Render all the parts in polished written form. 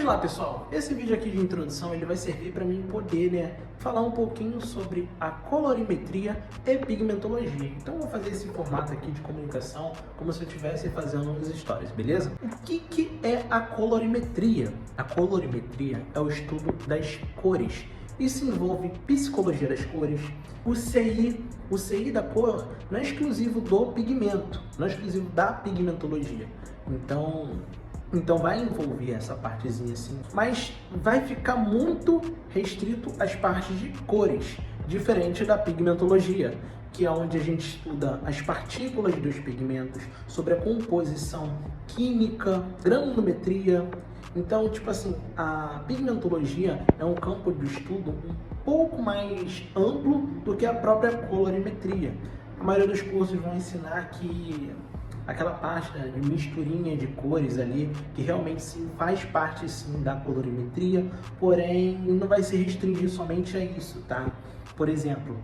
Vamos lá, pessoal. Esse vídeo aqui de introdução ele vai servir para mim poder, falar um pouquinho sobre a colorimetria e pigmentologia. Então eu vou fazer esse formato aqui de comunicação como se eu estivesse fazendo uns stories, beleza? O que é a colorimetria? A colorimetria é o estudo das cores. Isso envolve psicologia das cores. O CI da cor não é exclusivo do pigmento, não é exclusivo da pigmentologia. Então vai envolver essa partezinha assim, mas vai ficar muito restrito às partes de cores, diferente da pigmentologia, que é onde a gente estuda as partículas dos pigmentos, sobre a composição química, granulometria. Então, tipo assim, a pigmentologia é um campo de estudo um pouco mais amplo do que a própria colorimetria. A maioria dos cursos vão ensinar que aquela parte de misturinha de cores ali, que realmente sim faz parte sim da colorimetria, porém não vai se restringir somente a isso, tá? Por exemplo,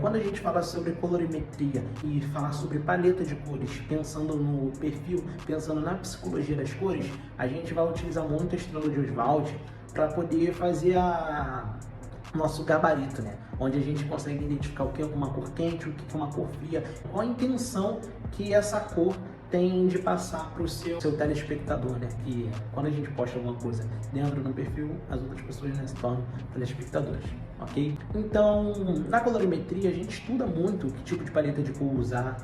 quando a gente fala sobre colorimetria e falar sobre paleta de cores, pensando no perfil, pensando na psicologia das cores, a gente vai utilizar muito a estrela de Ostwald para poder fazer nosso gabarito, né? Onde a gente consegue identificar o que é uma cor quente, o que é uma cor fria, qual a intenção que essa cor tem de passar para o seu telespectador, né? Que quando a gente posta alguma coisa dentro do perfil, as outras pessoas, né, se tornam telespectadores, ok? Então, na colorimetria, a gente estuda muito que tipo de paleta de cor usar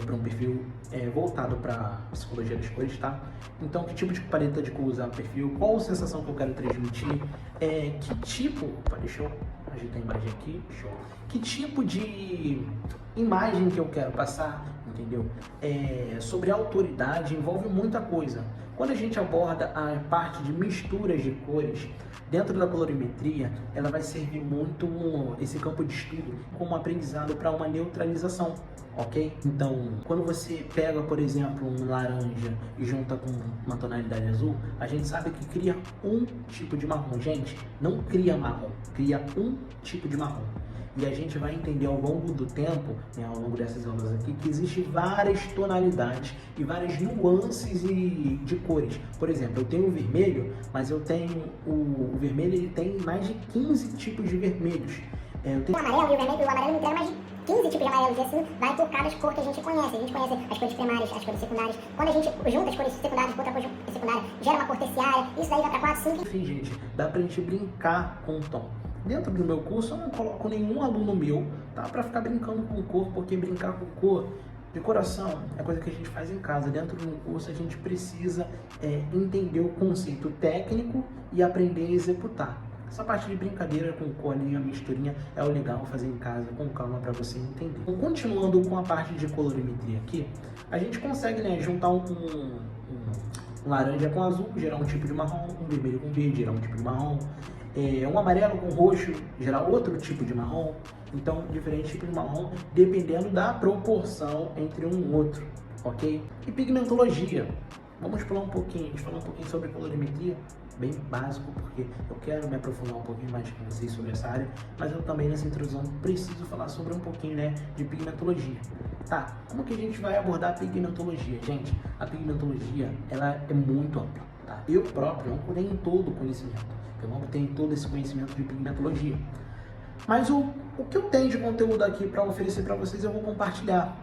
para um perfil voltado para psicologia das cores, tá? Então, que tipo de paleta de cor usar no perfil, qual a sensação que eu quero transmitir, que tipo... Deixa eu ajeitar a imagem aqui, show. Que tipo de imagem que eu quero passar, entendeu? Sobre a autoridade, envolve muita coisa. Quando a gente aborda a parte de misturas de cores, dentro da colorimetria, ela vai servir muito esse campo de estudo como aprendizado para uma neutralização, ok? Então, quando você pega, por exemplo, um laranja e junta com uma tonalidade azul, a gente sabe que cria um tipo de marrom. Gente, não cria marrom, cria um tipo de marrom. E a gente vai entender ao longo do tempo, né, ao longo dessas aulas aqui, que existem várias tonalidades e várias nuances de cores. Por exemplo, eu tenho o vermelho, mas eu tenho o vermelho, ele tem mais de 15 tipos de vermelhos. Eu tenho o amarelo e o vermelho, o amarelo inteiro, mais de 15 tipos de amarelos, e assim vai por cada cor que a gente conhece. A gente conhece as cores primárias, as cores secundárias. Quando a gente junta as cores secundárias com outra cor secundária, gera uma cor terciária. Isso daí vai para 4, 5... Enfim, gente, dá pra gente brincar com o tom. Dentro do meu curso, eu não coloco nenhum aluno meu, tá? Pra ficar brincando com cor, porque brincar com cor, de coração, é coisa que a gente faz em casa. Dentro do curso, a gente precisa entender o conceito técnico e aprender a executar. Essa parte de brincadeira com cor ali, a misturinha, é o legal fazer em casa, com calma, para você entender. Então, continuando com a parte de colorimetria aqui, a gente consegue, né, juntar um laranja com azul, gerar um tipo de marrom, um vermelho com verde, gerar um tipo de marrom, um amarelo com roxo, gerar outro tipo de marrom. Então, diferentes tipos de marrom, dependendo da proporção entre um e outro, ok? E pigmentologia. Vamos falar um pouquinho, sobre colorimetria, bem básico, porque eu quero me aprofundar um pouquinho mais com vocês sobre essa área, mas eu também nessa introdução preciso falar sobre um pouquinho, né, de pigmentologia. Tá, como que a gente vai abordar a pigmentologia? Gente, a pigmentologia, ela é muito ampla, tá? Eu próprio não tenho todo o conhecimento, eu não tenho todo esse conhecimento de pigmentologia. Mas o que eu tenho de conteúdo aqui para oferecer para vocês, eu vou compartilhar.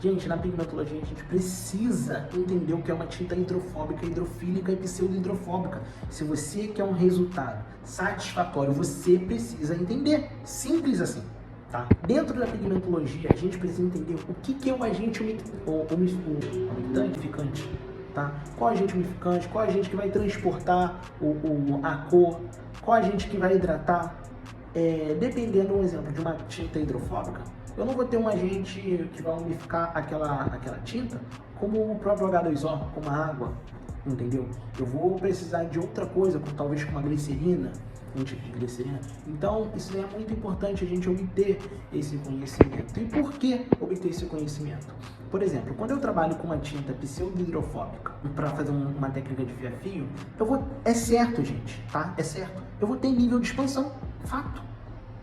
Gente, na pigmentologia a gente precisa entender o que é uma tinta hidrofóbica, hidrofílica e pseudo-hidrofóbica. Se você quer um resultado satisfatório, você precisa entender. Simples assim, tá? Dentro da pigmentologia, a gente precisa entender o que é o agente umidificante, tá? Qual agente umidificante, qual agente que vai transportar a cor, qual agente que vai hidratar. Dependendo, um exemplo, de uma tinta hidrofóbica, eu não vou ter um agente que vai umidificar aquela tinta como o próprio H2O, como a água, entendeu? Eu vou precisar de outra coisa, talvez com uma glicerina, um tipo de glicerina. Então, isso é muito importante a gente obter esse conhecimento. E por que obter esse conhecimento? Por exemplo, quando eu trabalho com uma tinta pseudo-hidrofóbica para fazer uma técnica de fio, é certo, gente, tá? É certo. Eu vou ter nível de expansão, fato.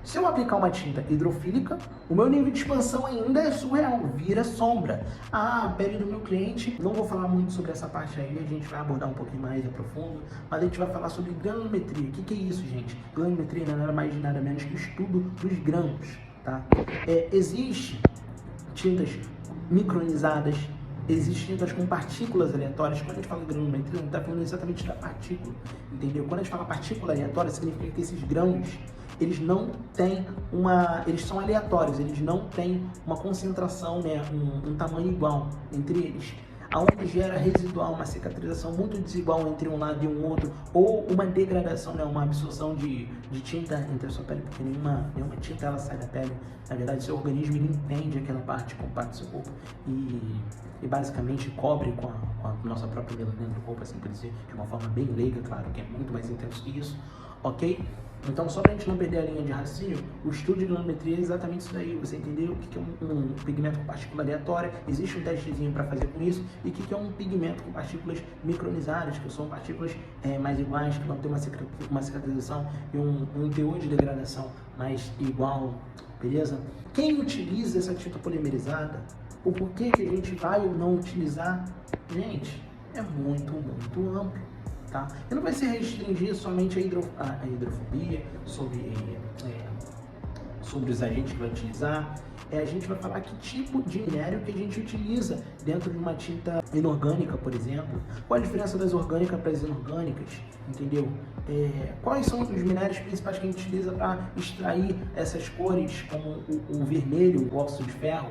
Se eu aplicar uma tinta hidrofílica, o meu nível de expansão ainda é surreal, vira sombra. A pele do meu cliente, não vou falar muito sobre essa parte aí, a gente vai abordar um pouquinho mais a profundo, mas a gente vai falar sobre granulometria. O que é isso, gente? Granulometria não é nada mais de nada menos que o estudo dos grãos, tá? Existe tintas micronizadas, existem tintas com partículas aleatórias. Quando a gente fala de granulometria, a gente está falando exatamente da partícula, entendeu? Quando a gente fala partícula aleatória, significa que esses grãos, eles não têm eles são aleatórios, eles não têm uma concentração, né, um tamanho igual entre eles, aonde gera residual, uma cicatrização muito desigual entre um lado e um outro, ou uma degradação, né, uma absorção de tinta entre a sua pele, porque nenhuma tinta ela sai da pele. Na verdade, seu organismo ele entende aquela parte como parte do seu corpo e basicamente cobre com a nossa própria melanina do corpo, assim por dizer, de uma forma bem leiga, claro, que é muito mais intenso que isso, ok? Então, só para a gente não perder a linha de raciocínio, o estudo de granulometria é exatamente isso daí. Você entendeu o que é um pigmento com partícula aleatória, existe um testezinho para fazer com isso, e o que é um pigmento com partículas micronizadas, que são partículas mais iguais, que vão ter uma cicatrização e um teor de degradação mais igual, beleza? Quem utiliza essa tinta polimerizada, o porquê que a gente vai ou não utilizar, gente, é muito amplo. Tá? E não vai se restringir somente a hidrofobia, sobre os agentes que vai utilizar. A gente vai falar que tipo de minério que a gente utiliza dentro de uma tinta inorgânica, por exemplo. Qual a diferença das orgânicas para as inorgânicas, entendeu? Quais são os minérios principais que a gente utiliza para extrair essas cores, como o vermelho, o óxido de ferro,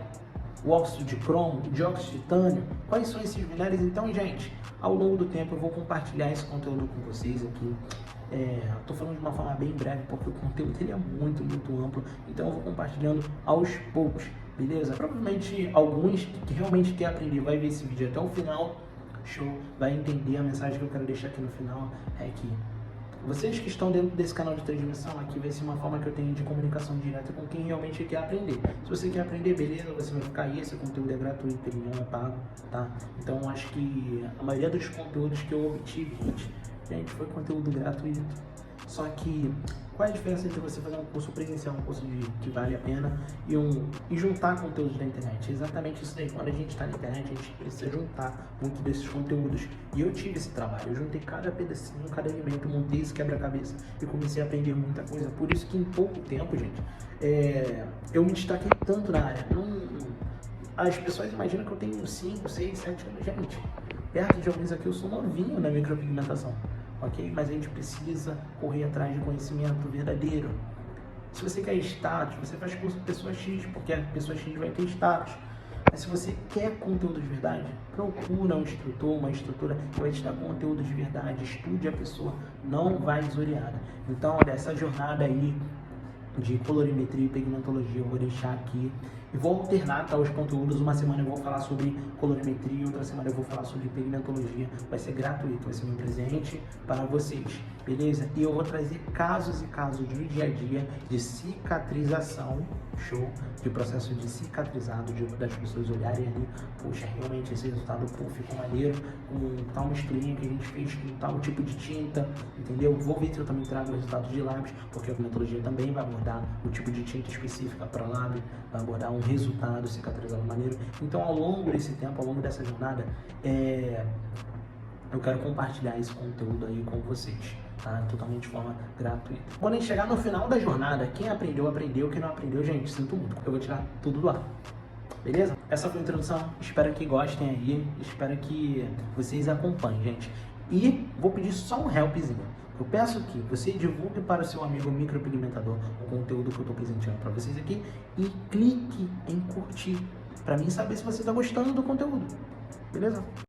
o óxido de cromo, o dióxido de titânio. Quais são esses minérios? Então, gente, ao longo do tempo eu vou compartilhar esse conteúdo com vocês aqui. Estou falando de uma forma bem breve, porque o conteúdo ele é muito amplo, então eu vou compartilhando aos poucos, beleza? Provavelmente alguns que realmente querem aprender vai ver esse vídeo até o final, show, vai entender a mensagem que eu quero deixar aqui no final, é que vocês que estão dentro desse canal de transmissão, aqui vai ser uma forma que eu tenho de comunicação direta com quem realmente quer aprender. Se você quer aprender, beleza, você vai ficar aí, esse conteúdo é gratuito, ele não é pago, tá? Então, acho que a maioria dos conteúdos que eu obtive, gente, foi conteúdo gratuito. Só que, qual é a diferença entre você fazer um curso presencial, um curso que vale a pena, e juntar conteúdos da internet? É exatamente isso daí. Quando a gente está na internet, a gente precisa juntar muito desses conteúdos. E eu tive esse trabalho, eu juntei cada pedacinho, cada elemento, montei esse quebra-cabeça e comecei a aprender muita coisa. Por isso que em pouco tempo, gente, eu me destaquei tanto na área. As pessoas imaginam que eu tenho 5, 6, 7 anos. Gente, perto de alguns aqui eu sou novinho na micropigmentação. Ok? Mas a gente precisa correr atrás de conhecimento verdadeiro. Se você quer status, você faz curso com pessoa X, porque a pessoa X vai ter status. Mas se você quer conteúdo de verdade, procura um instrutor, uma instrutora que vai te dar conteúdo de verdade. Estude a pessoa, não vai desorientada. Então, olha, essa jornada aí de colorimetria e pigmentologia eu vou deixar aqui. E vou alternar, tá, os conteúdos. Uma semana eu vou falar sobre colorimetria, outra semana eu vou falar sobre pigmentologia. Vai ser gratuito, vai ser um presente para vocês, beleza? E eu vou trazer casos e casos do dia a dia de cicatrização, show, de processo de cicatrizado, das pessoas olharem ali, poxa, realmente esse resultado ficou maneiro, com tal misturinha que a gente fez com tal tipo de tinta, entendeu? Vou ver se eu também trago resultados de lábios, porque a pigmentologia também vai abordar o tipo de tinta específica para lábio, vai abordar um resultado cicatrizado maneiro. Então, ao longo desse tempo, ao longo dessa jornada, eu quero compartilhar esse conteúdo aí com vocês, tá? Totalmente de forma gratuita. Quando a gente chegar no final da jornada, quem aprendeu, aprendeu. Quem não aprendeu, gente, sinto muito, eu vou tirar tudo do ar. Beleza? Essa foi a introdução. Espero que gostem aí. Espero que vocês acompanhem, gente. E vou pedir só um helpzinho. Eu peço que você divulgue para o seu amigo micropigmentador o conteúdo que eu estou apresentando para vocês aqui e clique em curtir para mim saber se você está gostando do conteúdo. Beleza?